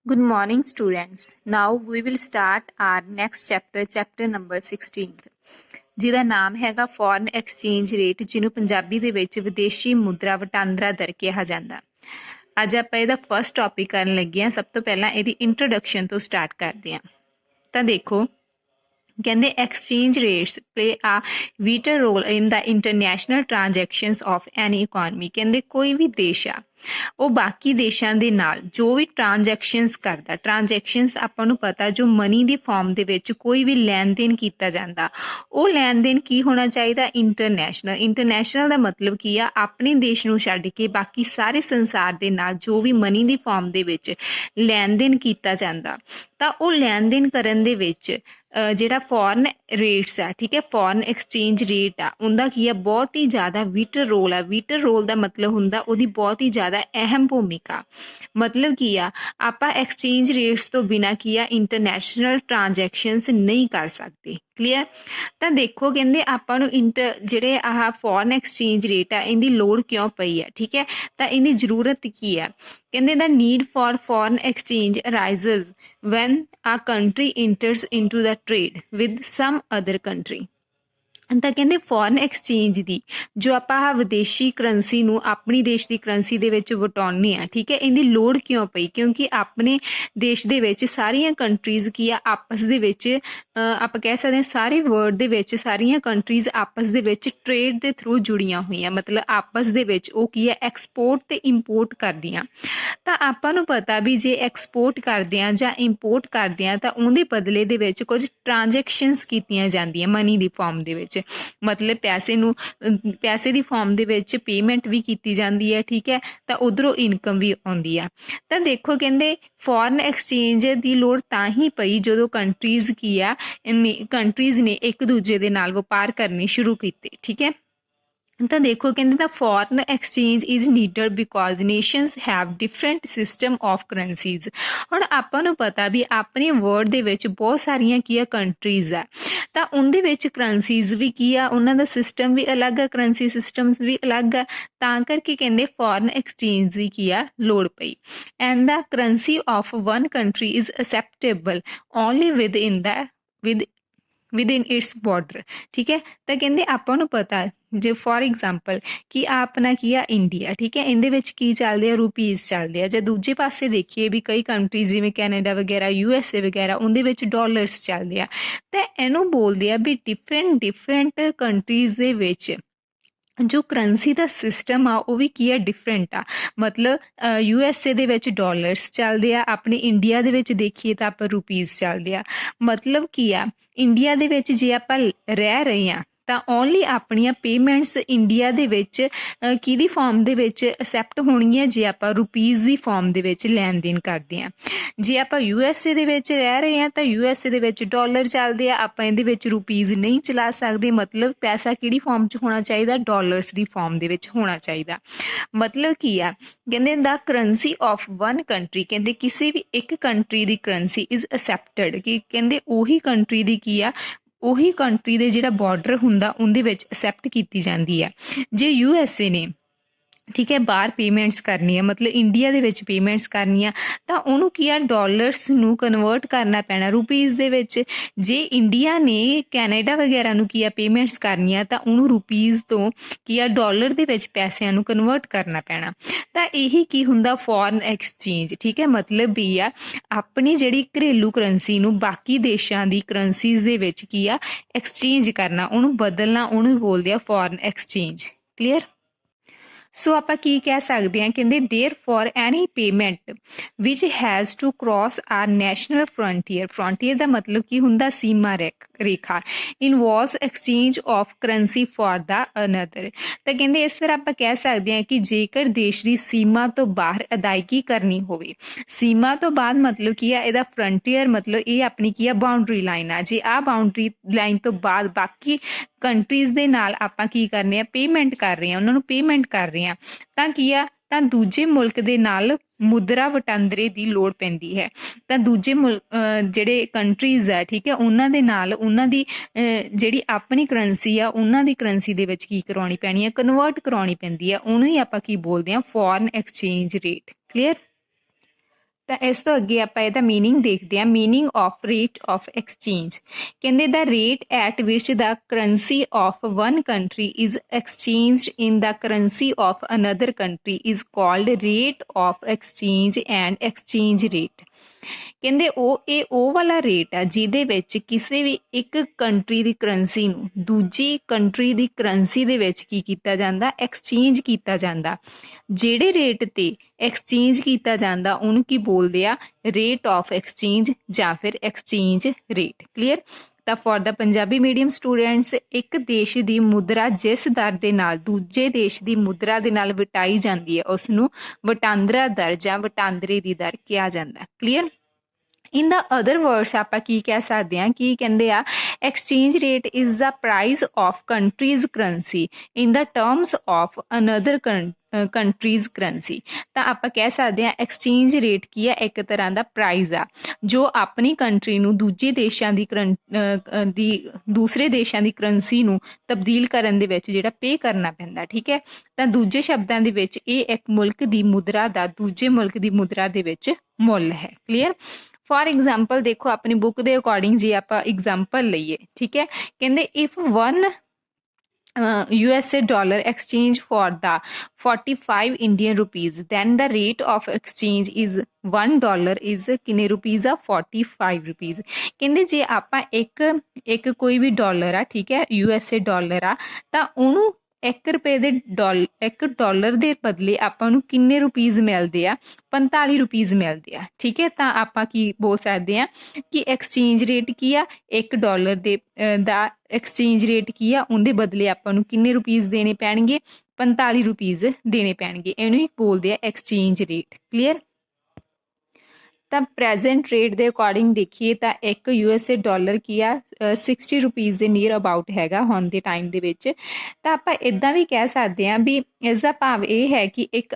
Good morning, students. Now we will start our next chapter, chapter number 16th, ਜਿਹਦਾ ਨਾਮ ਹੈਗਾ foreign exchange rate, ਜਿਹਨੂੰ ਪੰਜਾਬੀ ਦੇ ਵਿੱਚ ਵਿਦੇਸ਼ੀ ਮੁਦਰਾ ਵਟਾਂਦਰਾ ਦਰ ਕਿਹਾ ਜਾਂਦਾ। ਅੱਜ ਆਪਾਂ ਇਹਦਾ ਫਸਟ ਟੌਪਿਕ ਕਰਨ ਲੱਗੇ ਹਾਂ। ਸਭ ਤੋਂ ਪਹਿਲਾਂ ਇਹਦੀ ਇੰਟਰੋਡਕਸ਼ਨ ਤੋਂ ਸਟਾਰਟ ਕਰਦੇ ਹਾਂ। ਤਾਂ ਦੇਖੋ, ਕਹਿੰਦੇ exchange rates play a vital role in the international transactions of any economy. ਕਹਿੰਦੇ ਕੋਈ ਵੀ ਦੇਸ਼ ਆ ਉਹ ਬਾਕੀ ਦੇਸ਼ਾਂ ਦੇ ਨਾਲ ਜੋ ਵੀ ਟ੍ਰਾਂਜੈਕਸ਼ਨਸ ਕਰਦਾ, ਟ੍ਰਾਂਜੈਕਸ਼ਨਸ ਆਪਾਂ ਨੂੰ ਪਤਾ ਜੋ ਮਨੀ ਦੀ ਫਾਰਮ ਦੇ ਵਿੱਚ ਕੋਈ ਵੀ ਲੈਣ ਦੇਣ ਕੀਤਾ ਜਾਂਦਾ, ਉਹ ਲੈਣ ਦੇਣ ਕੀ ਹੋਣਾ ਚਾਹੀਦਾ? ਇੰਟਰਨੈਸ਼ਨਲ। ਇੰਟਰਨੈਸ਼ਨਲ ਦਾ ਮਤਲਬ ਕੀ ਆ? ਆਪਣੇ ਦੇਸ਼ ਨੂੰ ਛੱਡ ਕੇ ਬਾਕੀ ਸਾਰੇ ਸੰਸਾਰ ਦੇ ਨਾਲ ਜੋ ਵੀ ਮਨੀ ਦੀ ਫਾਰਮ ਦੇ ਵਿੱਚ ਲੈਣ ਦੇਣ ਕੀਤਾ ਜਾਂਦਾ, ਤਾਂ ਉਹ ਲੈਣ ਦੇਣ ਕਰਨ ਦੇ ਵਿੱਚ ਜਿਹੜਾ ਫੋਰਨ ਰੇਟਸ ਆ, ਠੀਕ ਹੈ, ਫੋਰਨ ਐਕਸਚੇਂਜ ਰੇਟ ਆ, ਉਹਦਾ ਕੀ ਆ? ਬਹੁਤ ਹੀ ਜ਼ਿਆਦਾ ਵਿਟਲ ਰੋਲ ਆ। ਵਿਟਲ ਰੋਲ ਦਾ ਮਤਲਬ ਹੁੰਦਾ ਉਹਦੀ ਬਹੁਤ ਹੀ ਜ਼ਿਆਦਾ ਅਹਿਮ ਭੂਮਿਕਾ। ਮਤਲਬ ਕੀ ਆ? ਆਪਾਂ ਐਕਸਚੇਂਜ ਰੇਟਸ ਤੋਂ ਬਿਨਾਂ ਕੀ ਆ? ਇੰਟਰਨੈਸ਼ਨਲ ਟ੍ਰਾਂਜੈਕਸ਼ਨਸ ਨਹੀਂ ਕਰ ਸਕਦੇ। ਕਲੀਅਰ? ਤਾਂ ਦੇਖੋ, ਕਹਿੰਦੇ ਆਪਾਂ ਨੂੰ ਜਿਹੜੇ ਆਹ ਫੋਰਨ ਐਕਸਚੇਂਜ ਰੇਟ ਆ, ਇਹਦੀ ਲੋੜ ਕਿਉਂ ਪਈ ਆ? ਠੀਕ ਹੈ, ਤਾਂ ਇਹਦੀ ਜ਼ਰੂਰਤ ਕੀ ਆ? ਕਹਿੰਦੇ the need for foreign exchange arises when a country enters into the trade with some other country। ਤਾਂ ਕਹਿੰਦੇ ਫੋਰਨ ਐਕਸਚੇਂਜ ਦੀ ਜੋ ਆਪਾਂ ਆਹ ਵਿਦੇਸ਼ੀ ਕਰੰਸੀ ਨੂੰ ਆਪਣੀ ਦੇਸ਼ ਦੀ ਕਰੰਸੀ ਦੇ ਵਿੱਚ ਵਟਾਉਂਦੇ ਆ, ਠੀਕ ਹੈ, ਇਹਦੀ ਲੋੜ ਕਿਉਂ ਪਈ? ਕਿਉਂਕਿ ਆਪਣੇ ਦੇਸ਼ ਦੇ ਵਿੱਚ ਸਾਰੀਆਂ ਕੰਟਰੀਜ਼ ਕੀ ਆ? ਆਪਸ ਦੇ ਵਿੱਚ ਆਪਾਂ ਕਹਿ ਸਕਦੇ ਹਾਂ ਸਾਰੇ ਵਰਲਡ ਦੇ ਵਿੱਚ ਸਾਰੀਆਂ ਕੰਟਰੀਜ਼ ਆਪਸ ਦੇ ਵਿੱਚ ਟ੍ਰੇਡ ਦੇ ਥਰੂ ਜੁੜੀਆਂ ਹੋਈਆਂ। ਮਤਲਬ ਆਪਸ ਦੇ ਵਿੱਚ ਉਹ ਕੀ ਹੈ? ਐਕਸਪੋਰਟ ਤੇ ਇੰਪੋਰਟ ਕਰਦੀਆਂ। ਤਾਂ ਆਪਾਂ ਨੂੰ ਪਤਾ ਵੀ ਜੇ ਐਕਸਪੋਰਟ ਕਰਦੇ ਆ ਜਾਂ ਇੰਪੋਰਟ ਕਰਦੇ ਆ ਤਾਂ ਉਹਦੇ ਬਦਲੇ ਦੇ ਵਿੱਚ ਕੁਝ ਟ੍ਰਾਂਜੈਕਸ਼ਨਸ ਕੀਤੀਆਂ ਜਾਂਦੀਆਂ ਮਨੀ ਦੀ ਫਾਰਮ ਦੇ ਵਿੱਚ। ਮਤਲਬ ਪੈਸੇ ਦੀ ਫਾਰਮ ਦੇ ਵਿੱਚ ਪੇਮੈਂਟ ਵੀ ਕੀਤੀ ਜਾਂਦੀ ਹੈ, ਠੀਕ ਹੈ, ਤਾਂ ਉਧਰੋਂ ਇਨਕਮ ਵੀ ਆਉਂਦੀ ਆ। ਤਾਂ ਦੇਖੋ, ਕਹਿੰਦੇ ਫੋਰਨ ਐਕਸਚੇਂਜ ਦੀ ਲੋੜ ਤਾਂ ਹੀ ਪਈ ਜਦੋਂ ਕੰਟਰੀਜ਼ ਕੀ ਆ? ਕੰਟਰੀਜ਼ ਨੇ ਇੱਕ ਦੂਜੇ ਦੇ ਨਾਲ ਵਪਾਰ ਕਰਨੇ ਸ਼ੁਰੂ ਕੀਤੇ, ਠੀਕ ਹੈ। ਤਾਂ ਦੇਖੋ, ਕਹਿੰਦੇ the foreign exchange is needed because nations have different system of currencies. ਹੁਣ ਆਪਾਂ ਨੂੰ ਪਤਾ ਵੀ ਆਪਣੇ ਵਰਲਡ ਦੇ ਵਿੱਚ ਬਹੁਤ ਸਾਰੀਆਂ ਕੀ ਆ? ਕੰਟਰੀਜ਼ ਆ, ਤਾਂ ਉਹਦੇ ਵਿੱਚ ਕਰੰਸੀਜ਼ ਵੀ ਕੀ ਆ? ਉਹਨਾਂ ਦਾ ਸਿਸਟਮ ਵੀ ਅਲੱਗ ਆ, ਕਰੰਸੀ ਸਿਸਟਮਸ ਵੀ ਅਲੱਗ ਆ। ਤਾਂ ਕਰਕੇ ਕਹਿੰਦੇ ਫੋਰਨ ਐਕਸਚੇਂਜ ਦੀ ਕੀ ਆ? ਲੋੜ ਪਈ। And the currency of one country is acceptable only within it's border, ਠੀਕ ਹੈ। ਤਾਂ ਕਹਿੰਦੇ ਆਪਾਂ ਨੂੰ ਪਤਾ ਜੇ ਫੋਰ ਐਗਜ਼ਾਮਪਲ ਕਿ ਆਪਣਾ ਕੀ ਆ? ਇੰਡੀਆ, ਠੀਕ ਹੈ, ਇਹਦੇ ਵਿੱਚ ਕੀ ਚੱਲਦੇ ਆ? ਰੁਪੀਜ਼ ਚੱਲਦੇ ਆ। ਜੇ ਦੂਜੇ ਪਾਸੇ ਦੇਖੀਏ ਵੀ ਕਈ ਕੰਟਰੀਜ਼ ਜਿਵੇਂ ਕੈਨੇਡਾ ਵਗੈਰਾ, USA ਵਗੈਰਾ, ਉਹਦੇ ਵਿੱਚ ਡਾਲਰਸ ਚੱਲਦੇ ਆ। ਤਾਂ ਇਹਨੂੰ ਬੋਲਦੇ ਆ ਵੀ ਡਿਫਰੈਂਟ ਕੰਟਰੀਜ਼ ਦੇ ਵਿੱਚ ਜੋ ਕਰੰਸੀ ਦਾ ਸਿਸਟਮ ਆ ਉਹ ਵੀ ਕੀ ਆ? ਡਿਫਰੈਂਟ ਆ। ਮਤਲਬ USA ਦੇ ਵਿੱਚ ਡਾਲਰਸ ਚੱਲਦੇ ਆ, ਆਪਣੇ ਇੰਡੀਆ ਦੇ ਵਿੱਚ ਦੇਖੀਏ ਤਾਂ ਆਪਾਂ ਰੁਪੀਜ਼ ਚੱਲਦੇ ਆ। ਮਤਲਬ ਕੀ ਆ? ਇੰਡੀਆ ਦੇ ਵਿੱਚ ਜੇ ਆਪਾਂ ਰਹਿ ਰਹੇ ਹਾਂ ਤਾਂ ਓਨਲੀ ਆਪਣੀਆਂ ਪੇਮੈਂਟਸ ਇੰਡੀਆ ਦੇ ਵਿੱਚ ਕਿਹਦੀ ਫਾਰਮ ਦੇ ਵਿੱਚ ਅਸੈਪਟ ਹੋਣਗੀਆਂ? ਜੇ ਆਪਾਂ ਰੁਪੀਜ਼ ਦੀ ਫਾਰਮ ਦੇ ਵਿੱਚ ਲੈਣ ਦੇਣ ਕਰਦੇ ਹਾਂ। ਜੇ ਆਪਾਂ USA ਦੇ ਵਿੱਚ ਰਹਿ ਰਹੇ ਹਾਂ ਤਾਂ USA ਦੇ ਵਿੱਚ ਡਾਲਰ ਚੱਲਦੇ ਆ, ਆਪਾਂ ਇਹਦੇ ਵਿੱਚ ਰੁਪੀਜ਼ ਨਹੀਂ ਚਲਾ ਸਕਦੇ। ਮਤਲਬ ਪੈਸਾ ਕਿਹੜੀ ਫਾਰਮ 'ਚ ਹੋਣਾ ਚਾਹੀਦਾ? ਡਾਲਰਸ ਦੀ ਫਾਰਮ ਦੇ ਵਿੱਚ ਹੋਣਾ ਚਾਹੀਦਾ। ਮਤਲਬ ਕੀ ਆ? ਕਹਿੰਦੇ ਦਾ ਕਰੰਸੀ ਆਫ ਵਨ ਕੰਟਰੀ, ਕਹਿੰਦੇ ਕਿਸੇ ਵੀ ਇੱਕ country the currency is accepted, ਕਿ ਕਹਿੰਦੇ ਉਹੀ ਕੰਟਰੀ ਦੀ ਕੀ ਆ? ਉਹੀ ਕੰਟਰੀ ਦੇ ਜਿਹੜਾ ਬਾਰਡਰ ਹੁੰਦਾ ਉਹਦੇ ਵਿੱਚ ਅਸੈਪਟ ਕੀਤੀ ਜਾਂਦੀ ਹੈ। ਜੇ USA ਨੇ, ਠੀਕ ਹੈ, ਬਾਹਰ ਪੇਮੈਂਟਸ ਕਰਨੀ ਆ, ਮਤਲਬ ਇੰਡੀਆ ਦੇ ਵਿੱਚ ਪੇਮੈਂਟਸ ਕਰਨੀਆਂ, ਤਾਂ ਉਹਨੂੰ ਕੀ ਆ? ਡਾਲਰਸ ਨੂੰ ਕਨਵਰਟ ਕਰਨਾ ਪੈਣਾ ਰੁਪੀਜ਼ ਦੇ ਵਿੱਚ। ਜੇ ਇੰਡੀਆ ਨੇ ਕੈਨੇਡਾ ਵਗੈਰਾ ਨੂੰ ਕੀ ਆ? ਪੇਮੈਂਟਸ ਕਰਨੀਆਂ, ਤਾਂ ਉਹਨੂੰ ਰੁਪੀਜ਼ ਤੋਂ ਕੀ ਆ? ਡਾਲਰ ਦੇ ਵਿੱਚ ਪੈਸਿਆਂ ਨੂੰ ਕਨਵਰਟ ਕਰਨਾ ਪੈਣਾ। ਤਾਂ ਇਹੀ ਕੀ ਹੁੰਦਾ? ਫੋਰਨ ਐਕਸਚੇਂਜ, ਠੀਕ ਹੈ। ਮਤਲਬ ਵੀ ਆ ਆਪਣੀ ਜਿਹੜੀ ਘਰੇਲੂ ਕਰੰਸੀ ਨੂੰ ਬਾਕੀ ਦੇਸ਼ਾਂ ਦੀ ਕਰੰਸੀਜ਼ ਦੇ ਵਿੱਚ ਕੀ ਆ? ਐਕਸਚੇਂਜ ਕਰਨਾ, ਉਹਨੂੰ ਬਦਲਣਾ, ਉਹਨੂੰ ਬੋਲਦੇ ਆ ਫੋਰਨ ਐਕਸਚੇਂਜ। ਕਲੀਅਰ? ਸੋ ਆਪਾਂ ਕੀ ਕਹਿ ਸਕਦੇ ਹਾਂ? ਕਹਿੰਦੇ there for any payment which has to cross our national frontier. Frontier ਦਾ ਮਤਲਬ ਕੀ ਹੁੰਦਾ? ਸੀਮਾ ਰੇਖਾ। Involves exchange of currency for the another. ਤਾਂ ਕਹਿੰਦੇ ਇਸ ਤਰ੍ਹਾਂ ਆਪਾਂ ਕਹਿ ਸਕਦੇ ਹਾਂ ਕਿ ਜੇਕਰ ਦੇਸ਼ ਦੀ ਸੀਮਾ ਤੋਂ ਬਾਹਰ ਅਦਾਇਗੀ ਕਰਨੀ ਹੋਵੇ, ਸੀਮਾ ਤੋਂ ਬਾਅਦ ਮਤਲਬ ਕੀ ਆ? ਇਹਦਾ ਫਰੰਟੀਅਰ ਮਤਲਬ ਇਹ ਆਪਣੀ ਕੀ ਆ? ਬਾਉਂਡਰੀ ਲਾਈਨ ਆ। ਜੇ ਆਹ ਬਾਉਂਡਰੀ ਲਾਈਨ ਤੋਂ ਬਾਅਦ ਬਾਕੀ ਕੰਟਰੀਜ਼ ਦੇ ਨਾਲ ਆਪਾਂ ਕੀ ਕਰਨੇ ਆ? ਪੇਮੈਂਟ ਕਰ ਰਹੇ ਹਾਂ, ਉਹਨਾਂ ਨੂੰ ਪੇਮੈਂਟ ਕਰ ਰਹੇ ਹਾਂ, ਤਾਂ ਕੀ ਆ? ਤਾਂ ਦੂਜੇ ਮੁਲਕ ਦੇ ਨਾਲ ਮੁਦਰਾ ਵਟਾਂਦਰੇ ਦੀ ਲੋੜ ਪੈਂਦੀ ਹੈ। ਤਾਂ ਦੂਜੇ ਜਿਹੜੇ ਕੰਟਰੀਜ਼ ਆ, ਠੀਕ ਹੈ, ਉਹਨਾਂ ਦੇ ਨਾਲ ਉਹਨਾਂ ਦੀ ਜਿਹੜੀ ਆਪਣੀ ਕਰੰਸੀ ਆ ਉਹਨਾਂ ਦੀ ਕਰੰਸੀ ਦੇ ਵਿੱਚ ਕੀ ਕਰਾਉਣੀ ਪੈਣੀ ਹੈ? ਕਨਵਰਟ ਕਰਾਉਣੀ ਪੈਂਦੀ ਹੈ। ਉਹਨੂੰ ਹੀ ਆਪਾਂ ਕੀ ਬੋਲਦੇ ਹਾਂ? Foreign exchange rate. ਕਲੀਅਰ? ਤਾਂ ਇਸ ਤੋਂ ਅੱਗੇ ਆਪਾਂ ਇਹਦਾ ਮੀਨਿੰਗ ਦੇਖਦੇ ਹਾਂ। Meaning of rate of exchange, ਕਹਿੰਦੇ the rate at which the currency of one country is exchanged in the currency of another country is called rate of exchange and exchange rate. ਕਹਿੰਦੇ ਉਹ ਵਾਲਾ rate ਆ ਜਿਹਦੇ ਵਿੱਚ ਕਿਸੇ ਵੀ ਇੱਕ country ਦੀ currency ਨੂੰ ਦੂਜੀ ਕੰਟਰੀ ਦੀ ਕਰੰਸੀ ਦੇ ਵਿੱਚ ਕੀ ਕੀਤਾ ਜਾਂਦਾ, ਐਕਸਚੇਂਜ ਕੀਤਾ ਜਾਂਦਾ। ਜਿਹੜੇ ਰੇਟ ਤੇ ਐਕਸਚੇਂਜ ਕੀਤਾ ਜਾਂਦਾ ਉਹਨੂੰ ਕੀ ਬੋਲਦੇ ਆ, ਰੇਟ ਆਫ ਐਕਸਚੇਂਜ ਜਾਂ ਫਿਰ ਐਕਸਚੇਂਜ ਰੇਟ। ਕਲੀਅਰ। ਤਾਂ for the Punjabi medium students, ਇੱਕ ਦੇਸ਼ ਦੀ ਮੁਦਰਾ ਜਿਸ ਦਰ ਦੇ ਨਾਲ ਦੂਜੇ ਦੇਸ਼ ਦੀ ਮੁਦਰਾ ਦੇ ਨਾਲ ਵਟਾਈ ਜਾਂਦੀ ਹੈ ਉਸ ਨੂੰ ਵਟਾਂਦਰਾ ਦਰ ਜਾਂ ਵਟਾਂਦਰੇ ਦੀ ਦਰ ਕਿਹਾ ਜਾਂਦਾ। Clear. In the other words ਆਪਾਂ ਕੀ ਕਹਿ ਸਕਦੇ ਹਾਂ, ਕੀ ਕਹਿੰਦੇ ਆ, exchange rate is the price of countries currency in the terms of another countries currency. ਤਾਂ ਆਪਾਂ ਕਹਿ ਸਕਦੇ ਹਾਂ ਐਕਸਚੇਂਜ ਰੇਟ ਕੀ ਆ, ਇੱਕ ਤਰ੍ਹਾਂ ਦਾ ਪ੍ਰਾਈਸ ਆ ਜੋ ਆਪਣੀ ਕੰਟਰੀ ਨੂੰ ਦੂਜੇ ਦੇਸ਼ਾਂ ਦੀ ਦੂਸਰੇ ਦੇਸ਼ਾਂ ਦੀ ਕਰੰਸੀ ਨੂੰ ਤਬਦੀਲ ਕਰਨ ਦੇ ਵਿੱਚ ਜਿਹੜਾ ਪੇ ਕਰਨਾ ਪੈਂਦਾ। ਠੀਕ ਹੈ। ਤਾਂ ਦੂਜੇ ਸ਼ਬਦਾਂ ਦੇ ਵਿੱਚ ਇਹ ਇੱਕ ਮੁਲਕ ਦੀ ਮੁਦਰਾ ਦਾ ਦੂਜੇ ਮੁਲਕ ਦੀ ਮੁਦਰਾ ਦੇ ਵਿੱਚ ਮੁੱਲ ਹੈ। ਕਲੀਅਰ। ਫॉर एग्जाम्पल देखो अपनी बुक के अकॉर्डिंग जी आप एग्जाम्पल लीए। ठीक है। कहते if one USA dollar exchange for the 45 Indian rupees then the rate of exchange is $1 is किन्ने रुपीज़ आ 45 रुपीज़। कहते जे आप एक कोई भी डॉलर आ, ठीक है, USA डॉलर आ, ਤਾਂ ਉਹਨੂੰ ₹1 ਦੇ $1 ਦੇ ਬਦਲੇ ਆਪਾਂ ਨੂੰ ਕਿੰਨੇ ਰੁਪੀਜ਼ ਮਿਲਦੇ ਆ, 45 ਰੁਪੀਜ਼ ਮਿਲਦੇ ਆ। ਠੀਕ ਹੈ। ਤਾਂ ਆਪਾਂ ਕੀ ਬੋਲ ਸਕਦੇ ਆ ਕਿ ਐਕਸਚੇਂਜ ਰੇਟ ਕੀ ਆ, $1 ਦਾ ਐਕਸਚੇਂਜ ਰੇਟ ਕੀ ਆ, ਉਹਦੇ ਬਦਲੇ ਆਪਾਂ ਨੂੰ ਕਿੰਨੇ ਰੁਪੀਜ਼ ਦੇਣੇ ਪੈਣਗੇ, 45 ਰੁਪੀਜ਼ ਦੇਣੇ ਪੈਣਗੇ। ਇਹਨੂੰ ਹੀ ਬੋਲਦੇ ਆ ਐਕਸਚੇਂਜ ਰੇਟ। ਕਲੀਅਰ। ਤਾਂ ਪ੍ਰੈਜ਼ੈਂਟ ਰੇਟ ਦੇ ਅਕੋਰਡਿੰਗ ਦੇਖੀਏ ਤਾਂ ਇੱਕ USA ਡਾਲਰ ਕੀ ਆ 60 ਰੁਪੀਜ਼ ਦੇ ਨੀਅਰ ਅਬਾਊਟ ਹੈਗਾ ਹੁਣ ਦੇ ਟਾਈਮ ਦੇ ਵਿੱਚ। ਤਾਂ ਆਪਾਂ ਇੱਦਾਂ ਵੀ ਕਹਿ ਸਕਦੇ ਹਾਂ ਵੀ ਇਸ ਦਾ ਭਾਵ ਇਹ ਹੈ ਕਿ ਇੱਕ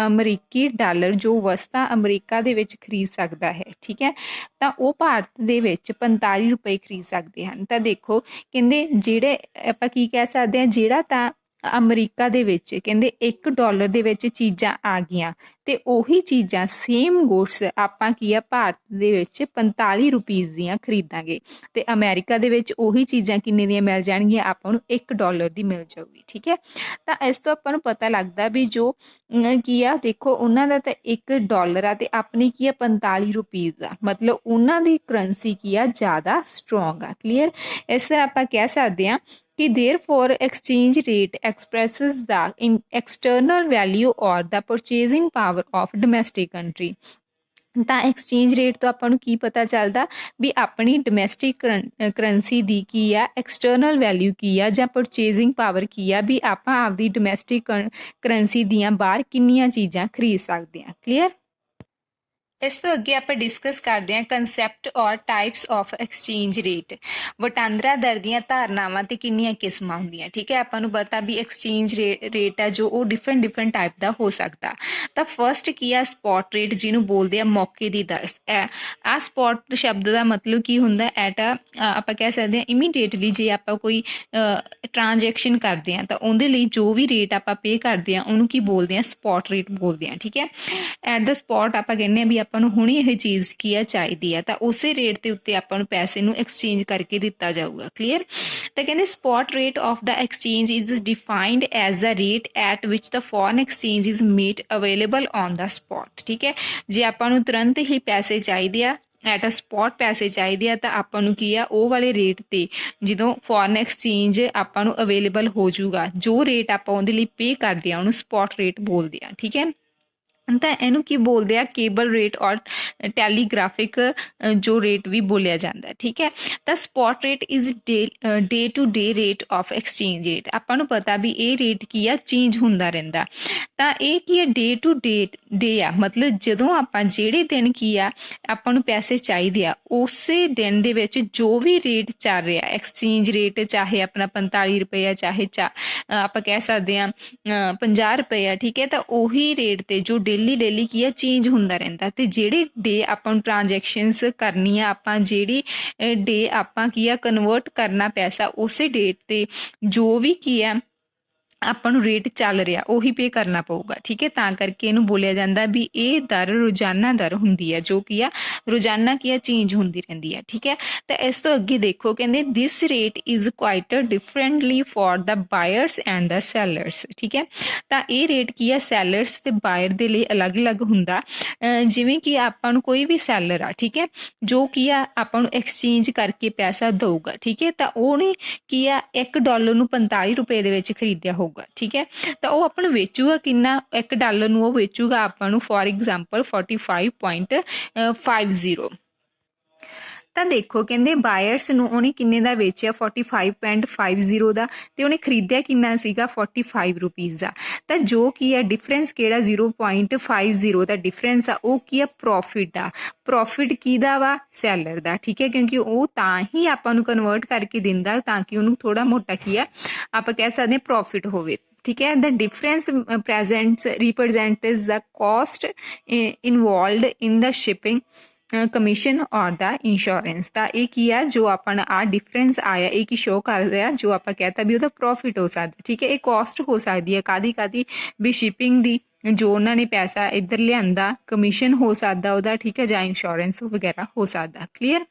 ਅਮਰੀਕੀ ਡਾਲਰ ਜੋ ਵਸਤਾਂ ਅਮਰੀਕਾ ਦੇ ਵਿੱਚ ਖਰੀਦ ਸਕਦਾ ਹੈ, ਠੀਕ ਹੈ, ਤਾਂ ਉਹ ਭਾਰਤ ਦੇ ਵਿੱਚ 45 ਰੁਪਏ ਖਰੀਦ ਸਕਦੇ ਹਨ। ਤਾਂ ਦੇਖੋ ਕਹਿੰਦੇ ਜਿਹੜੇ ਆਪਾਂ ਕੀ ਕਹਿ ਸਕਦੇ ਹਾਂ, ਜਿਹੜਾ ਤਾਂ ਅਮਰੀਕਾ ਦੇ ਵਿੱਚ ਕਹਿੰਦੇ $1 ਦੇ ਵਿੱਚ ਚੀਜ਼ਾਂ ਆ ਗਈਆਂ ਤੇ ਉਹੀ ਚੀਜ਼ਾਂ ਸੇਮ ਗੁਡਸ ਆਪਾਂ ਕੀ ਆ ਭਾਰਤ ਦੇ ਵਿੱਚ 45 ਰੁਪਈਜ਼ ਦੀਆਂ ਖਰੀਦਾਂਗੇ ਤੇ ਅਮਰੀਕਾ ਦੇ ਵਿੱਚ ਉਹੀ ਚੀਜ਼ਾਂ ਕਿੰਨੇ ਦੀਆਂ ਮਿਲ ਜਾਣਗੀਆਂ, ਆਪਾਂ ਨੂੰ $1 ਦੀ ਮਿਲ ਜਾਊਗੀ। ਠੀਕ ਹੈ। ਤਾਂ ਇਸ ਤੋਂ ਆਪਾਂ ਨੂੰ ਪਤਾ ਲੱਗਦਾ ਵੀ ਜੋ ਕੀ ਆ, ਦੇਖੋ ਉਹਨਾਂ ਦਾ ਤਾਂ $1 ਆ ਤੇ ਆਪਣੀ ਕੀ ਆ 45 ਰੁਪਈਜ਼ ਆ, ਮਤਲਬ ਉਹਨਾਂ ਦੀ ਕਰੰਸੀ ਕੀ ਆ ਜ਼ਿਆਦਾ ਸਟਰੋਂਗ ਆ। ਕਲੀਅਰ। ਇਸ ਤਰ੍ਹਾਂ ਆਪਾਂ ਕਹਿ ਸਕਦੇ ਹਾਂ कि therefore exchange rate expresses the external value or the purchasing power of domestic country। ਤਾਂ ਐਕਸਚੇਂਜ ਰੇਟ ਤੋਂ ਆਪਾਂ ਨੂੰ ਕੀ ਪਤਾ ਚੱਲਦਾ ਵੀ ਆਪਣੀ ਡੋਮੈਸਟਿਕ ਕਰੰਸੀ ਦੀ ਕੀ ਆ ਐਕਸਟਰਨਲ ਵੈਲਿਊ ਕੀ ਆ ਜਾਂ ਪਰਚੇਜ਼ਿੰਗ ਪਾਵਰ ਕੀ ਆ, ਵੀ ਆਪਾਂ ਆਪਦੀ ਡੋਮੈਸਟਿਕ ਕਰੰਸੀ ਦੀਆਂ ਬਾਹਰ ਕਿੰਨੀਆਂ ਚੀਜ਼ਾਂ ਖਰੀਦ ਸਕਦੇ ਹਾਂ। ਕਲੀਅਰ। ਇਸ ਤੋਂ ਅੱਗੇ ਆਪਾਂ ਡਿਸਕਸ ਕਰਦੇ ਹਾਂ ਕੰਸੈਪਟ ਔਰ ਟਾਈਪਸ ਆਫ ਐਕਸਚੇਂਜ ਰੇਟ। ਵਟਾਂਦਰਾ ਦਰ ਦੀਆਂ ਧਾਰਨਾਵਾਂ ਤੇ ਕਿੰਨੀਆਂ ਕਿਸਮਾਂ ਹੁੰਦੀਆਂ। ਠੀਕ ਹੈ। ਆਪਾਂ ਨੂੰ ਪਤਾ ਵੀ ਐਕਸਚੇਂਜ ਰੇਟ ਆ ਜੋ ਉਹ ਡਿਫਰੈਂਟ ਟਾਈਪ ਦਾ ਹੋ ਸਕਦਾ। ਤਾਂ ਫਰਸਟ ਕੀ ਆ ਸਪੌਟ ਰੇਟ, ਜਿਹਨੂੰ ਬੋਲਦੇ ਆ ਮੌਕੇ ਦੀ ਦਰ। ਆ ਸਪੌਟ ਸ਼ਬਦ ਦਾ ਮਤਲਬ ਕੀ ਹੁੰਦਾ, ਆਪਾਂ ਕਹਿ ਸਕਦੇ ਹਾਂ ਇਮੀਡੀਏਟਲੀ ਜੇ ਆਪਾਂ ਕੋਈ ਟ੍ਰਾਂਜੈਕਸ਼ਨ ਕਰਦੇ ਹਾਂ ਤਾਂ ਉਹਦੇ ਲਈ ਜੋ ਵੀ ਰੇਟ ਆਪਾਂ ਪੇ ਕਰਦੇ ਹਾਂ ਉਹਨੂੰ ਕੀ ਬੋਲਦੇ ਆ, ਸਪੌਟ ਰੇਟ ਬੋਲਦੇ ਆ। ਠੀਕ ਹੈ। ਐਟ ਦਾ ਸਪੌਟ ਆਪਾਂ ਕਹਿੰਦੇ ਹਾਂ ਵੀ ਆਪਾਂ ਨੂੰ ਹੁਣੇ ਇਹ ਚੀਜ਼ ਕੀ ਆ ਚਾਹੀਦੀ ਆ, ਤਾਂ ਉਸੇ ਰੇਟ ਦੇ ਉੱਤੇ ਆਪਾਂ ਨੂੰ ਪੈਸੇ ਨੂੰ ਐਕਸਚੇਂਜ ਕਰਕੇ ਦਿੱਤਾ ਜਾਊਗਾ। ਕਲੀਅਰ। ਤਾਂ ਕਹਿੰਦੇ spot rate of the exchange is defined as the rate at which the foreign exchange is made available on the spot. ਠੀਕ ਹੈ। ਜੇ ਆਪਾਂ ਨੂੰ ਤੁਰੰਤ ਹੀ ਪੈਸੇ ਚਾਹੀਦੇ ਆ, ਐਟ ਅ ਸਪੌਟ ਪੈਸੇ ਚਾਹੀਦੇ ਆ, ਤਾਂ ਆਪਾਂ ਨੂੰ ਕੀ ਆ ਉਹ ਵਾਲੇ ਰੇਟ ਤੇ ਜਦੋਂ ਫੋਰਨ ਐਕਸਚੇਂਜ ਆਪਾਂ ਨੂੰ ਅਵੇਲੇਬਲ ਹੋ ਜਾਊਗਾ, ਜੋ ਰੇਟ ਆਪਾਂ ਉਹਦੇ ਲਈ ਪੇ ਕਰਦੇ ਆ ਉਹਨੂੰ ਸਪੌਟ ਰੇਟ ਬੋਲਦੇ ਆ। ਠੀਕ ਹੈ। ਤਾਂ ਇਹਨੂੰ ਕੀ ਬੋਲਦੇ ਆ, ਕੇਬਲ ਰੇਟ ਔਰ ਟੈਲੀਗ੍ਰਾਫਿਕ ਜੋ ਰੇਟ ਵੀ ਬੋਲਿਆ ਜਾਂਦਾ। ਠੀਕ ਹੈ। ਤਾਂ spot rate is day to day rate of exchange rate. ਆਪਾਂ ਨੂੰ ਪਤਾ ਵੀ ਇਹ ਰੇਟ ਕੀ ਆ ਚੇਂਜ ਹੁੰਦਾ ਰਹਿੰਦਾ। ਤਾਂ ਇਹ ਕੀ ਹੈ ਡੇ ਟੂ ਡੇ ਆ, ਮਤਲਬ ਜਦੋਂ ਆਪਾਂ ਜਿਹੜੇ ਦਿਨ ਕੀ ਆ ਆਪਾਂ ਨੂੰ ਪੈਸੇ ਚਾਹੀਦੇ ਆ ਉਸੇ ਦਿਨ ਦੇ ਵਿੱਚ ਜੋ ਵੀ ਰੇਟ ਚੱਲ ਰਿਹਾ ਐਕਸਚੇਂਜ ਰੇਟ, ਚਾਹੇ ਆਪਣਾ 45 ਰੁਪਏ ਆ ਚਾਹੇ ਆਪਾਂ ਕਹਿ ਸਕਦੇ ਹਾਂ 50 ਰੁਪਏ ਆ। ਠੀਕ ਹੈ। ਤਾਂ ਉਹੀ ਰੇਟ ਤੇ ਜੋ ਡੇਲੀ ਕੀ ਆ ਚੇਂਜ ਹੁੰਦਾ ਰਹਿੰਦਾ ਤੇ ਜਿਹੜੇ ਡੇ ਆਪਾਂ ਨੂੰ ਟ੍ਰਾਂਜੈਕਸ਼ਨਸ ਕਰਨੀ ਆ, ਆਪਾਂ ਜਿਹੜੀ ਡੇ ਆਪਾਂ ਕੀ ਆ ਕਨਵਰਟ ਕਰਨਾ ਪੈਸਾ, ਉਸੇ ਡੇਟ ਤੇ ਜੋ ਵੀ ਕੀ ਆ ਆਪਾਂ ਨੂੰ ਰੇਟ ਚੱਲ ਰਿਹਾ ਉਹੀ ਪੇ ਕਰਨਾ ਪਊਗਾ। ਠੀਕ ਹੈ, ਤਾਂ ਕਰਕੇ ਇਹਨੂੰ ਬੋਲਿਆ ਜਾਂਦਾ ਵੀ ਇਹ ਦਰ ਰੋਜ਼ਾਨਾ ਦਰ ਹੁੰਦੀ ਹੈ, ਜੋ ਕੀ ਆ ਰੋਜ਼ਾਨਾ ਕੀ ਆ ਚੇਂਜ ਹੁੰਦੀ ਰਹਿੰਦੀ ਹੈ। ਠੀਕ ਹੈ, ਤਾਂ ਇਸ ਤੋਂ ਅੱਗੇ ਦੇਖੋ ਕਹਿੰਦੇ this rate is quite differently for the buyers and the sellers. ਠੀਕ ਹੈ, ਤਾਂ ਇਹ ਰੇਟ ਕੀ ਆ ਸੈਲਰਸ ਤੇ ਬਾਇਰ ਦੇ ਲਈ ਅਲੱਗ-ਅਲੱਗ ਹੁੰਦਾ। ਜਿਵੇਂ ਕਿ ਆਪਾਂ ਨੂੰ ਕੋਈ ਵੀ ਸੈਲਰ ਆ, ਠੀਕ ਹੈ, ਜੋ ਕੀ ਆ ਆਪਾਂ ਨੂੰ ਐਕਸਚੇਂਜ ਕਰਕੇ ਪੈਸਾ ਦਊਗਾ। ਠੀਕ ਹੈ, ਤਾਂ ਉਹਨੇ ਕੀ ਆ $1 ਨੂੰ 45 ਰੁਪਏ ਦੇ ਵਿੱਚ ਖਰੀਦਿਆ ਹੋਊਗਾ। ਠੀਕ ਹੈ, ਤਾਂ ਉਹ ਆਪਾਂ ਨੂੰ ਵੇਚੂਗਾ ਕਿੰਨਾ, $1 ਨੂੰ ਉਹ ਵੇਚੂਗਾ ਆਪਾਂ ਨੂੰ ਫॉर ਐਗਜ਼ਾਮਪਲ 45.50। ਤਾਂ ਦੇਖੋ ਕਹਿੰਦੇ ਬਾਇਰਸ ਨੂੰ ਉਹਨੇ ਕਿੰਨੇ ਦਾ ਵੇਚਿਆ 45.50 ਦਾ, ਤੇ ਉਹਨੇ ਖਰੀਦਿਆ ਕਿੰਨਾ ਸੀਗਾ 45 ਰੁਪੀਜ਼ ਦਾ। ਤਾਂ ਜੋ ਕੀ ਆ ਡਿਫਰੈਂਸ ਕਿਹੜਾ 0.50 ਦਾ ਡਿਫਰੈਂਸ ਆ ਉਹ ਕੀ ਆ ਪ੍ਰੋਫਿਟ ਆ। ਪ੍ਰੋਫਿਟ ਕਿਹਦਾ ਵਾ ਸੈਲਰ ਦਾ। ਠੀਕ ਹੈ, ਕਿਉਂਕਿ ਉਹ ਤਾਂ ਹੀ ਆਪਾਂ ਨੂੰ ਕਨਵਰਟ ਕਰਕੇ ਦਿੰਦਾ ਤਾਂ ਕਿ ਉਹਨੂੰ ਥੋੜਾ ਮੋਟਾ ਕੀ ਆ ਆਪਾਂ ਕਹਿ ਸਕਦੇ ਹਾਂ ਪ੍ਰੋਫਿਟ ਹੋਵੇ। ਠੀਕ ਹੈ, the difference represents the cost involved in the shipping commission ਔਰ ਦਾ ਇੰਸ਼ੋਰੈਂਸ। ਤਾਂ ਇਹ ਕੀ ਆ ਜੋ ਆਪਣਾ ਆ ਡਿਫਰੈਂਸ ਆਇਆ ਇਹ ਕੀ ਸ਼ੋ ਕਰ ਰਿਹਾ, ਜੋ ਆਪਾਂ ਕਹਤਾ ਵੀ ਉਹਦਾ ਪ੍ਰੋਫਿਟ ਹੋ ਸਕਦਾ। ਠੀਕ ਹੈ, ਇਹ ਕਾਸਟ ਹੋ ਸਕਦੀ ਹੈ ਕਾਦੀ ਵੀ ਸ਼ਿਪਿੰਗ ਦੀ, ਜੋ ਉਹਨਾਂ ਨੇ ਪੈਸਾ ਇੱਧਰ ਲਿਆਂਦਾ, ਕਮਿਸ਼ਨ ਹੋ ਸਕਦਾ ਉਹਦਾ। ਠੀਕ ਹੈ, ਜਾਂ ਇੰਸ਼ੋਰੈਂਸ ਵਗੈਰਾ ਹੋ ਸਕਦਾ। ਕਲੀਅਰ।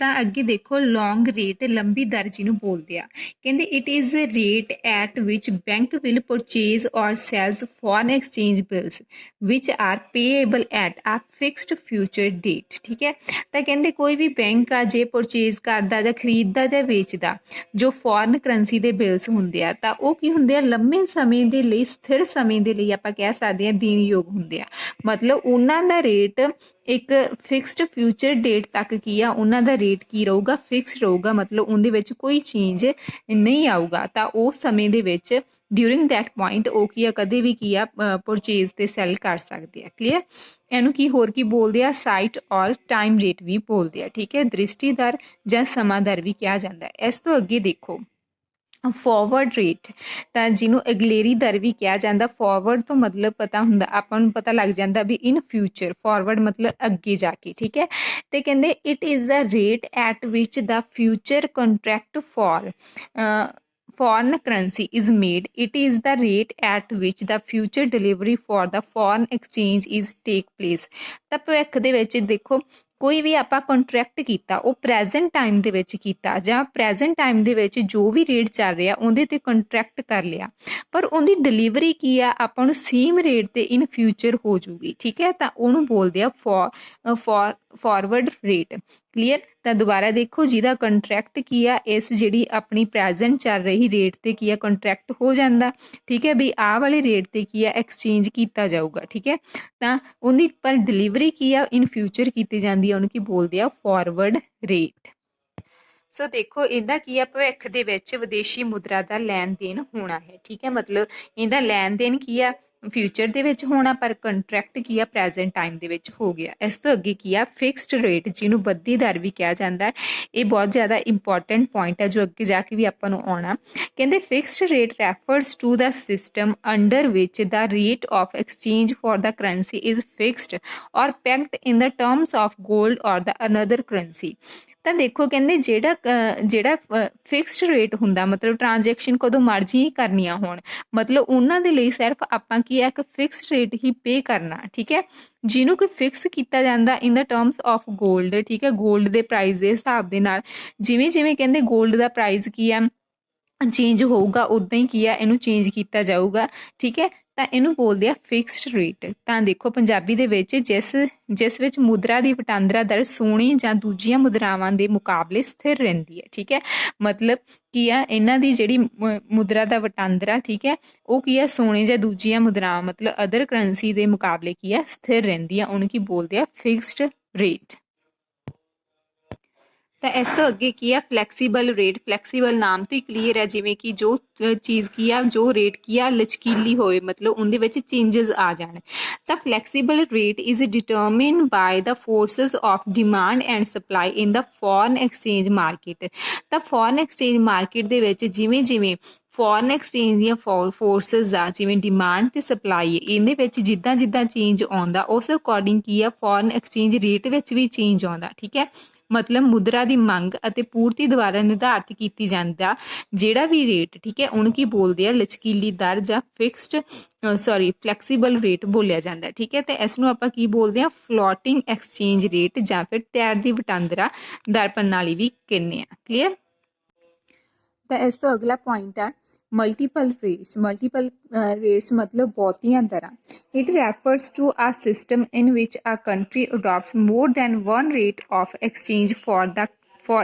ਤਾਂ ਅੱਗੇ ਦੇਖੋ ਲੌਂਗ ਰੇਟ ਲੰਬੀ ਦਰ ਜਿਹਨੂੰ ਬੋਲਦੇ ਆ। ਕਹਿੰਦੇ it is rate at which bank will purchase or sells foreign exchange bills which are payable at a fixed future date. ਠੀਕ ਹੈ, ਤਾਂ ਕਹਿੰਦੇ ਕੋਈ ਵੀ ਬੈਂਕ ਆ ਜੇ ਪਰਚੇਜ਼ ਕਰਦਾ ਜਾਂ ਖਰੀਦਦਾ ਜਾਂ ਵੇਚਦਾ ਜੋ ਫੋਰਨ ਕਰੰਸੀ ਦੇ ਬਿਲਸ ਹੁੰਦੇ ਆ, ਤਾਂ ਉਹ ਕੀ ਹੁੰਦੇ ਆ ਲੰਮੇ ਸਮੇਂ ਦੇ ਲਈ, ਸਥਿਰ ਸਮੇਂ ਦੇ ਲਈ ਆਪਾਂ ਕਹਿ ਸਕਦੇ ਹਾਂ ਦੇਣਯੋਗ ਹੁੰਦੇ ਆ। ਮਤਲਬ ਉਹਨਾਂ ਦਾ ਰੇਟ ਇੱਕ ਫਿਕਸਡ ਫਿਊਚਰ ਡੇਟ ਤੱਕ ਕੀ ਆ ਉਹਨਾਂ ਦਾ ਰੇਟ ਕੀ ਰਹੂਗਾ ਫਿਕਸ ਰਹੂਗਾ। ਮਤਲਬ ਉਹਦੇ ਵਿੱਚ ਕੋਈ ਚੇਂਜ ਨਹੀਂ ਆਊਗਾ। ਤਾਂ ਉਸ ਸਮੇਂ ਦੇ ਵਿੱਚ ਡਿਊਰਿੰਗ ਦੈਟ ਪੁਆਇੰਟ ਉਹ ਕੀ ਆ ਕਦੇ ਵੀ ਕੀ ਆ ਪਰਚੇਜ਼ ਤੇ ਸੈਲ ਕਰ ਸਕਦੇ ਆ। ਕਲੀਅਰ। ਇਹਨੂੰ ਕੀ ਹੋਰ ਕੀ ਬੋਲਦੇ ਆ ਸਾਈਟ ਔਰ ਟਾਈਮ ਰੇਟ ਵੀ ਬੋਲਦੇ ਆ। ਠੀਕ ਹੈ, ਦ੍ਰਿਸ਼ਟੀ ਦਰ ਜਾਂ ਸਮਾਂ ਦਰ ਵੀ ਕਿਹਾ ਜਾਂਦਾ। ਇਸ ਤੋਂ ਅੱਗੇ ਦੇਖੋ ਫੋਰਵਰਡ ਰੇਟ, ਤਾਂ ਜਿਹਨੂੰ ਅਗਲੇਰੀ ਦਰ ਵੀ ਕਿਹਾ ਜਾਂਦਾ। ਫੋਰਵਰਡ ਤੋਂ ਮਤਲਬ ਪਤਾ ਹੁੰਦਾ ਆਪਾਂ ਨੂੰ, ਪਤਾ ਲੱਗ ਜਾਂਦਾ ਵੀ ਇਨ ਫਿਊਚਰ, ਫੋਰਵਰਡ ਮਤਲਬ ਅੱਗੇ ਜਾ ਕੇ। ਠੀਕ ਹੈ, ਤੇ ਕਹਿੰਦੇ it is the rate at which the future contract for foreign currency is made. It is the rate at which the future delivery for the foreign exchange is take place. ਤਾਂ ਭਵਿੱਖ ਦੇ ਵਿੱਚ ਦੇਖੋ ਕੋਈ ਵੀ ਆਪਾਂ ਕੰਟਰੈਕਟ ਕੀਤਾ ਉਹ present time ਦੇ ਵਿੱਚ ਕੀਤਾ ਜਾਂ ਪ੍ਰੈਜ਼ੈਂਟ ਟਾਈਮ ਦੇ ਵਿੱਚ ਜੋ ਵੀ ਰੇਟ ਚੱਲ ਰਿਹਾ ਉਹਦੇ ਤੇ ਕੰਟਰੈਕਟ ਕਰ ਲਿਆ, ਪਰ ਉਹਦੀ ਡਿਲੀਵਰੀ ਕੀ ਆ ਆਪਾਂ ਨੂੰ ਸੇਮ ਰੇਟ ਤੇ ਇਨ ਫਿਊਚਰ ਹੋ ਜੂਗੀ। ਠੀਕ ਹੈ, ਤਾਂ ਉਹਨੂੰ ਬੋਲਦੇ ਆ ਫॉरवर्ड ਰੇਟ। ਕਲੀਅਰ। ਤਾਂ ਦੁਬਾਰਾ ਦੇਖੋ ਜਿਹਦਾ ਕੰਟਰੈਕਟ ਕੀ ਆ ਇਸ ਜਿਹੜੀ ਆਪਣੀ ਪ੍ਰੈਜ਼ੈਂਟ ਚੱਲ ਰਹੀ ਰੇਟ ਤੇ ਕੀ ਆ ਕੰਟਰੈਕਟ ਹੋ ਜਾਂਦਾ। ਠੀਕ ਹੈ, ਵੀ ਆਹ ਵਾਲੇ ਰੇਟ ਤੇ ਕੀ ਆ ਐਕਸਚੇਂਜ ਕੀਤਾ ਜਾਊਗਾ। ਠੀਕ ਹੈ, ਤਾਂ ਉਹਦੀ ਪਰ ਡਿਲੀਵਰੀ ਕੀ ਆ ਇਨ ਫਿਊਚਰ ਕੀਤੀ ਜਾਂਦੀ ਆ, ਉਹਨੂੰ ਕੀ ਬੋਲਦੇ ਆ ਫॉरवर्ड ਰੇਟ। ਸੋ ਦੇਖੋ ਇਹਦਾ ਕੀ ਆ ਭਵਿੱਖ ਦੇ ਵਿੱਚ ਵਿਦੇਸ਼ੀ ਮੁਦਰਾ ਦਾ ਲੈਣ ਦੇਣ ਹੋਣਾ ਹੈ। ਠੀਕ ਹੈ, ਮਤਲਬ ਇਹਦਾ ਲੈਣ ਦੇਣ ਕੀ ਆ ਫਿਊਚਰ ਦੇ ਵਿੱਚ ਹੋਣਾ, ਪਰ ਕੰਟਰੈਕਟ ਕੀ ਆ ਪ੍ਰੈਜ਼ੈਂਟ ਟਾਈਮ ਦੇ ਵਿੱਚ ਹੋ ਗਿਆ। ਇਸ ਤੋਂ ਅੱਗੇ ਕੀ ਆ ਫਿਕਸਡ ਰੇਟ, ਜਿਹਨੂੰ ਬੱਧੀ ਦਰ ਵੀ ਕਿਹਾ ਜਾਂਦਾ। ਇਹ ਬਹੁਤ ਜ਼ਿਆਦਾ ਇੰਪੋਰਟੈਂਟ ਪੁਆਇੰਟ ਹੈ ਜੋ ਅੱਗੇ ਜਾ ਕੇ ਵੀ ਆਪਾਂ ਨੂੰ ਆਉਣਾ। ਕਹਿੰਦੇ fixed rate refers to the system under which the rate of exchange for the currency is fixed or pegged in the terms of gold or the another currency. ਤਾਂ ਦੇਖੋ ਕਹਿੰਦੇ ਜਿਹੜਾ ਫਿਕਸਡ ਰੇਟ ਹੁੰਦਾ ਮਤਲਬ ਟ੍ਰਾਂਜੈਕਸ਼ਨ ਕਦੋਂ ਮਰਜ਼ੀ ਕਰਨੀਆਂ ਹੋਣ, ਮਤਲਬ ਉਹਨਾਂ ਦੇ ਲਈ ਸਿਰਫ ਆਪਾਂ ਕੀ ਹੈ ਇੱਕ ਫਿਕਸਡ ਰੇਟ ਹੀ ਪੇ ਕਰਨਾ। ਠੀਕ ਹੈ, ਜਿਹਨੂੰ ਕਿ ਫਿਕਸ ਕੀਤਾ ਜਾਂਦਾ ਇਨ ਦਾ ਟਰਮਸ ਆਫ ਗੋਲਡ। ਠੀਕ ਹੈ, ਗੋਲਡ ਦੇ ਪ੍ਰਾਈਸ ਦੇ ਹਿਸਾਬ ਦੇ ਨਾਲ ਜਿਵੇਂ ਜਿਵੇਂ ਕਹਿੰਦੇ ਗੋਲਡ ਦਾ ਪ੍ਰਾਈਸ ਕੀ ਆ ਚੇਂਜ ਹੋਊਗਾ ਉਦਾਂ ਹੀ ਕੀ ਆ ਇਹਨੂੰ ਚੇਂਜ ਕੀਤਾ ਜਾਊਗਾ। ਠੀਕ ਹੈ, ਤਾਂ ਇਹਨੂੰ ਬੋਲਦੇ ਆ ਫਿਕਸਡ ਰੇਟ। ਤਾਂ ਦੇਖੋ ਪੰਜਾਬੀ ਦੇ ਵਿੱਚ ਜਿਸ ਵਿੱਚ ਮੁਦਰਾ ਦੀ ਵਟਾਂਦਰਾ ਦਰ ਸੋਨੇ ਜਾਂ ਦੂਜੀਆਂ ਮੁਦਰਾਵਾਂ ਦੇ ਮੁਕਾਬਲੇ ਸਥਿਰ ਰਹਿੰਦੀ ਹੈ। ਠੀਕ ਹੈ, ਮਤਲਬ ਕੀ ਆ ਇਹਨਾਂ ਦੀ ਜਿਹੜੀ ਮੁਦਰਾ ਦਾ ਵਟਾਂਦਰਾ ਠੀਕ ਹੈ ਉਹ ਕੀ ਆ ਸੋਨੇ ਜਾਂ ਦੂਜੀਆਂ ਮੁਦਰਾਵਾਂ ਮਤਲਬ ਅਦਰ ਕਰੰਸੀ ਦੇ ਮੁਕਾਬਲੇ ਕੀ ਆ ਸਥਿਰ ਰਹਿੰਦੀ ਆ, ਉਹਨੂੰ ਕੀ ਬੋਲਦੇ ਆ ਫਿਕਸਡ ਰੇਟ। ਤਾਂ ਇਸ ਤੋਂ ਅੱਗੇ ਕੀ ਆ ਫਲੈਕਸੀਬਲ ਰੇਟ। ਫਲੈਕਸੀਬਲ ਨਾਮ ਤੋਂ ਹੀ ਕਲੀਅਰ ਹੈ, ਜਿਵੇਂ ਕਿ ਜੋ ਚੀਜ਼ ਕੀ ਆ ਜੋ ਰੇਟ ਕੀ ਆ ਲਚਕੀਲੀ ਹੋਏ ਮਤਲਬ ਉਹਦੇ ਵਿੱਚ ਚੇਂਜਸ ਆ ਜਾਣ। ਤਾਂ flexible rate is determine ਬਾय the forces of demand and supply in the foreign exchange market. ਤਾਂ ਫੋਰਨ ਐਕਸਚੇਂਜ ਮਾਰਕੀਟ ਦੇ ਵਿੱਚ ਜਿਵੇਂ ਜਿਵੇਂ ਫੋਰਨ ਐਕਸਚੇਂਜ ਦੀਆਂ ਫੋਰਸਸ ਆ ਜਿਵੇਂ ਡਿਮਾਂਡ ਤੇ ਸਪਲਾਈ ਇਹਦੇ ਵਿੱਚ ਜਿੱਦਾਂ ਜਿੱਦਾਂ ਚੇਂਜ ਆਉਂਦਾ ਉਸ ਅਕੋਰਡਿੰਗ ਕੀ ਆ ਫੋਰਨ ਐਕਸਚੇਂਜ ਰੇਟ ਵਿੱਚ ਵੀ ਚੇਂਜ ਆਉਂਦਾ। ਠੀਕ ਹੈ, ਮਤਲਬ ਮੁਦਰਾ ਦੀ ਮੰਗ ਅਤੇ ਪੂਰਤੀ ਦੁਆਰਾ ਨਿਰਧਾਰਿਤ ਕੀਤੀ ਜਾਂਦਾ ਜਿਹੜਾ ਵੀ ਰੇਟ, ਠੀਕ ਹੈ, ਉਹਨੂੰ ਕੀ ਬੋਲਦੇ ਆ, ਲਚਕੀਲੀ ਦਰ ਜਾਂ ਫਿਕਸਡ ਫਲੈਕਸੀਬਲ ਰੇਟ ਬੋਲਿਆ ਜਾਂਦਾ, ਠੀਕ ਹੈ। ਤੇ ਇਸ ਨੂੰ ਆਪਾਂ ਕੀ ਬੋਲਦੇ ਆ, ਫਲੋਟਿੰਗ ਐਕਸਚੇਂਜ ਰੇਟ ਜਾਂ ਫਿਰ ਤੈਰਦੀ ਵਟਾਂਦਰਾ ਦਰ ਪ੍ਰਣਾਲੀ ਵੀ ਕਹਿੰਦੇ ਆ। ਕਲੀਅਰ। ਤਾਂ ਇਸ ਤੋਂ ਅਗਲਾ ਪੁਆਇੰਟ ਆ ਮਲਟੀਪਲ ਰੇਟਸ। ਮਲਟੀਪਲ ਰੇਟਸ ਮਤਲਬ ਬਹੁਤੀਆਂ ਦਰਾਂ। It refers to a system in which a country adopts more than one rate of exchange for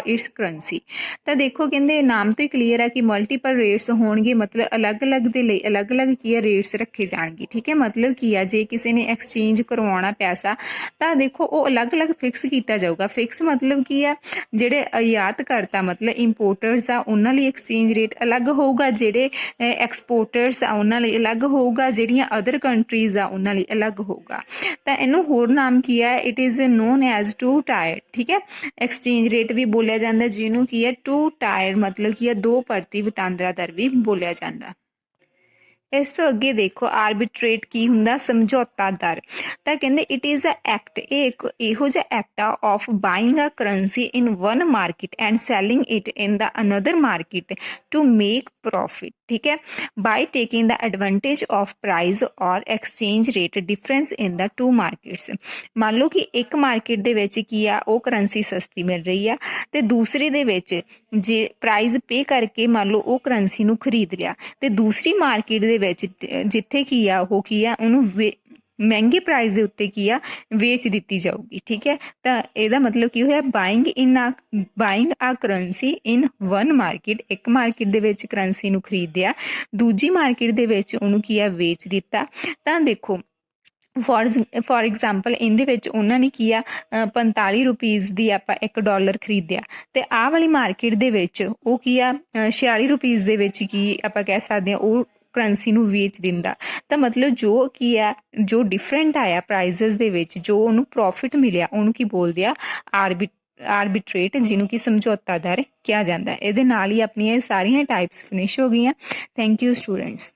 its currency. ਤਾਂ ਦੇਖੋ ਕਹਿੰਦੇ ਨਾਮ ਤੋਂ ਹੀ ਕਲੀਅਰ ਹੈ ਕਿ ਮਲਟੀਪਲ ਰੇਟਸ ਹੋਣਗੇ, ਮਤਲਬ ਅਲੱਗ-ਅਲੱਗ ਦੇ ਲਈ ਅਲੱਗ-ਅਲੱਗ ਕੀ ਹੈ ਰੇਟਸ ਰੱਖੇ ਜਾਣਗੇ, ਠੀਕ ਹੈ। ਮਤਲਬ ਕੀ ਆ, ਜੇ ਕਿਸੇ ਨੇ ਐਕਸਚੇਂਜ ਕਰਵਾਉਣਾ ਪੈਸਾ ਤਾਂ ਦੇਖੋ ਉਹ ਅਲੱਗ-ਅਲੱਗ ਫਿਕਸ ਕੀਤਾ ਜਾਊਗਾ। ਫਿਕਸ ਮਤਲਬ ਕੀ ਆ, ਜਿਹੜੇ ਆਯਾਤ ਕਰਤਾ ਮਤਲਬ ਇੰਪੋਰਟਰਸ ਆ ਉਹਨਾਂ ਲਈ ਐਕਸਚੇਂਜ ਰੇਟ ਅਲੱਗ ਹੋਊਗਾ, ਜਿਹੜੇ ਐਕਸਪੋਰਟਰਸ ਆ ਉਹਨਾਂ ਲਈ ਅਲੱਗ ਹੋਊਗਾ, ਜਿਹੜੀਆਂ ਅਦਰ ਕੰਟਰੀਜ਼ ਆ ਉਹਨਾਂ ਲਈ ਅਲੱਗ ਹੋਊਗਾ। ਤਾਂ ਇਹਨੂੰ ਹੋਰ ਨਾਮ ਕੀ ਹੈ, it is non as two tier, ਠੀਕ ਹੈ। ਐਕਸਚੇਂਜ ਰੇਟ ਵੀ ਬੋਲਿਆ ਜਾਂਦਾ, ਜਿਹਨੂੰ ਕੀ ਹੈ ਟੂ ਟਾਇਰ ਮਤਲਬ ਕੀ ਹੈ ਦੋ ਪਰਤੀ ਵਟਾਂਦਰਾ ਦਰ ਵੀ ਬੋਲਿਆ ਜਾਂਦਾ। ਇਸ ਤੋਂ ਅੱਗੇ ਦੇਖੋ ਆਰਬਿਟਰੇਟ ਕੀ ਹੁੰਦਾ, ਸਮਝੌਤਾ ਦਰ। ਤਾਂ ਕਹਿੰਦੇ ਇਟ ਇਜ਼ ਅ ਐਕਟ, ਇਹ ਇੱਕ ਇਹੋ ਜਿਹਾ ਐਕਟ ਆ of buying a currency in one market and selling it in the another market to make profit, ਠੀਕ ਹੈ, by taking the advantage of price or exchange rate difference in the two markets. ਮੰਨ ਲਓ ਕਿ ਇੱਕ market ਦੇ ਵਿੱਚ ਕੀ ਆ, ਉਹ ਕਰੰਸੀ ਸਸਤੀ ਮਿਲ ਰਹੀ ਆ ਤੇ ਦੂਸਰੀ ਦੇ ਵਿੱਚ ਜੇ ਪ੍ਰਾਈਸ ਪੇ ਕਰਕੇ ਮੰਨ ਲਓ ਉਹ ਕਰੰਸੀ ਨੂੰ ਖਰੀਦ ਲਿਆ ਤੇ ਦੂਸਰੀ ਮਾਰਕੀਟ ਦੇ ਵਿੱਚ ਜਿੱਥੇ ਕੀ ਆ ਉਹ ਕੀ ਆ ਉਹਨੂੰ ਮਹਿੰਗੇ ਪ੍ਰਾਈਸ ਦੇ ਉੱਤੇ ਕੀ ਆ ਵੇਚ ਦਿੱਤੀ ਜਾਊਗੀ, ਠੀਕ ਹੈ। ਤਾਂ ਇਹਦਾ ਮਤਲਬ ਕੀ ਹੋਇਆ, ਬਾਇੰਗ ਆ ਕਰੰਸੀ ਇਨ ਵਨ ਮਾਰਕੀਟ, ਇੱਕ ਮਾਰਕੀਟ ਦੇ ਵਿੱਚ ਕਰੰਸੀ ਨੂੰ ਖਰੀਦਿਆ, ਦੂਜੀ ਮਾਰਕੀਟ ਦੇ ਵਿੱਚ ਉਹਨੂੰ ਕੀ ਆ ਵੇਚ ਦਿੱਤਾ। ਤਾਂ ਦੇਖੋ ਫੋਰ ਐਗਜ਼ਾਮਪਲ ਇਹਦੇ ਵਿੱਚ ਉਹਨਾਂ ਨੇ ਕੀ ਆ 45 ਰੁਪੀਜ਼ ਦੀ ਆਪਾਂ $1 ਖਰੀਦਿਆ ਤੇ ਆਹ ਵਾਲੀ ਮਾਰਕੀਟ ਦੇ ਵਿੱਚ ਉਹ ਕੀ ਆ 46 ਰੁਪੀਜ਼ ਦੇ ਵਿੱਚ ਕੀ ਆਪਾਂ ਕਹਿ ਸਕਦੇ ਹਾਂ ਉਹ ਕਰੰਸੀ ਨੂੰ ਵੇਚ ਦਿੰਦਾ। ਤਾਂ ਮਤਲਬ ਜੋ ਕੀ ਆ, ਜੋ ਡਿਫਰੈਂਟ ਆਇਆ ਪ੍ਰਾਈਜ਼ਸ ਦੇ ਵਿੱਚ, ਜੋ ਉਹਨੂੰ ਪ੍ਰੋਫਿਟ ਮਿਲਿਆ ਉਹਨੂੰ ਕੀ ਬੋਲਦੇ ਆ, ਆਰਬਿਟਰੇਟ, ਜਿਹਨੂੰ ਕਿ ਸਮਝੌਤਾ ਦਰ ਕਿਹਾ ਜਾਂਦਾ। ਇਹਦੇ ਨਾਲ ਹੀ ਆਪਣੀਆਂ ਇਹ ਸਾਰੀਆਂ ਟਾਈਪਸ ਫਿਨਿਸ਼ ਹੋ ਗਈਆਂ। Thank you students.